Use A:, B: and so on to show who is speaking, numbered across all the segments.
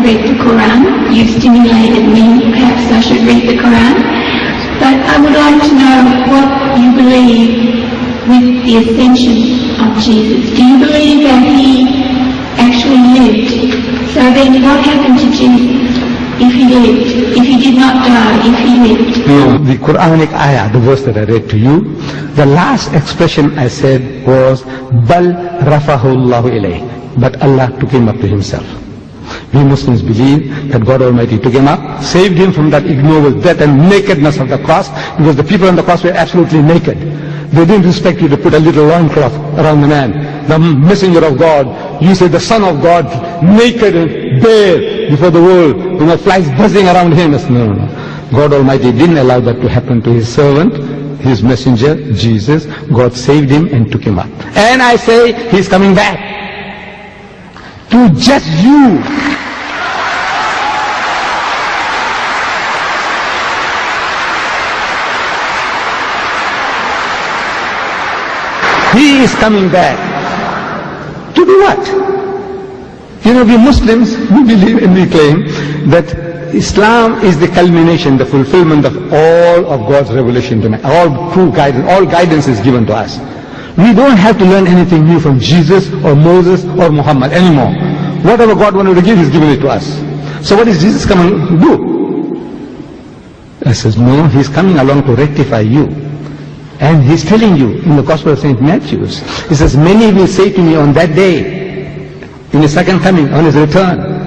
A: read the Quran. You stimulated me. Perhaps I should read the Quran. But I would like to know what you believe with the ascension of Jesus. Do you believe that he actually lived? So then what happened to Jesus if he lived? If he did not die, if he lived?
B: The Quranic ayah, the verse that I read to you, the last expression I said was, Bal rafahu Allahu ilayh. But Allah took him up to himself. We Muslims believe that God Almighty took him up, saved him from that ignoble death and nakedness of the cross, because the people on the cross were absolutely naked. They didn't expect you to put a little loincloth around the man. The messenger of God, you say the son of God, naked and bare before the world, flies buzzing around him. No. God Almighty didn't allow that to happen to his servant, his messenger, Jesus. God saved him and took him up. And I say, he's coming back to just you. He is coming back. To do what? We Muslims, we believe and we claim that Islam is the culmination, the fulfillment of all of God's revelation to man. All true guidance, all guidance is given to us. We don't have to learn anything new from Jesus or Moses or Muhammad anymore. Whatever God wanted to give, He's given it to us. So what is Jesus coming to do? I says, no, He's coming along to rectify you. And He's telling you in the Gospel of St. Matthew, He says, many will say to me on that day, in His second coming, on His return,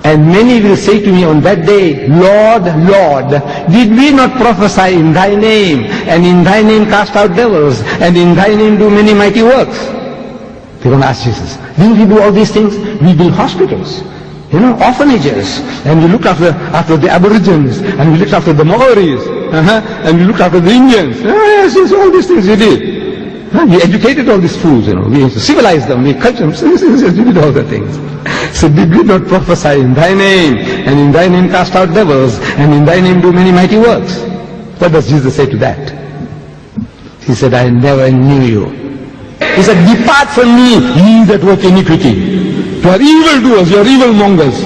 B: and many will say to me on that day, Lord, Lord, did we not prophesy in Thy name, and in Thy name cast out devils, and in Thy name do many mighty works? They're going to ask Jesus, didn't we do all these things? We build hospitals, orphanages, and we looked after the Aborigines, and we looked after the Maoris, and we looked after the Indians. Yes, all these things we did. We educated all these fools, we civilized them, we cultured them, we did all the things. So did we not prophesy in Thy name, and in Thy name cast out devils, and in Thy name do many mighty works? What does Jesus say to that? He said, I never knew you. He said, depart from me, ye that work iniquity. You are evildoers, you are evil mongers.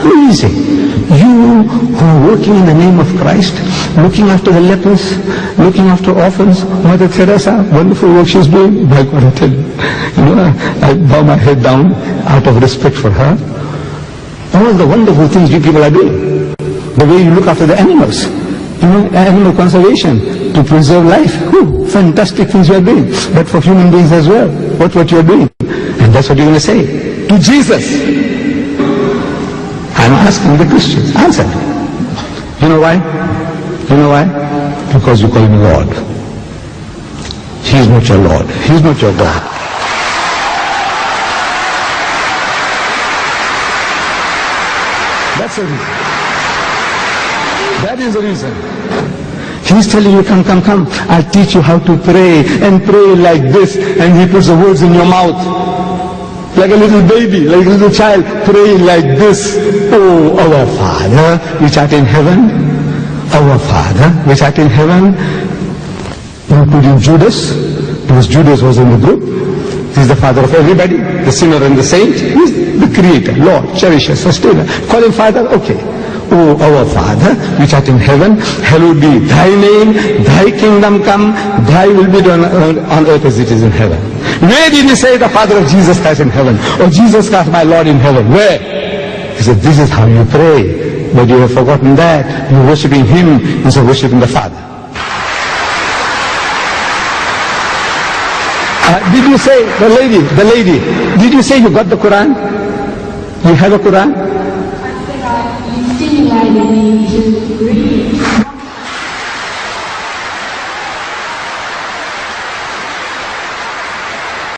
B: Who is he? You who are working in the name of Christ, looking after the lepers, looking after orphans. Mother Teresa, wonderful work she's doing. My God, I tell you, I bow my head down out of respect for her. All the wonderful things you people are doing. The way you look after the animals, animal conservation, to preserve life. Fantastic things you are doing. But for human beings as well, what you are doing. And that's what you're going to say to Jesus. I'm asking the Christians, answer. You know why? You know why? Because you call him Lord. He is not your Lord. He is not your God. That's the reason. That is the reason. He's telling you, come, come, come. I'll teach you how to pray, and pray like this, and He puts the words in your mouth. Like a little baby, like a little child, praying like this. Oh, our Father, which art in heaven. Our Father, which art in heaven. Including Judas, because Judas was in the group. He's the father of everybody, the sinner and the saint. He's the creator, Lord, cherisher, sustainer. Call him Father, okay. Oh, our Father, which art in heaven, hallowed be Thy name, Thy kingdom come, Thy will be done on earth as it is in heaven. Where did He say the Father of Jesus Christ in heaven? Or Jesus Christ my Lord in heaven? Where? He said, this is how you pray. But you have forgotten that. You're worshipping Him instead of worshipping the Father. Did you say, the lady, did you say you got the Quran? You have a Quran?
A: I said you stimulated me to read.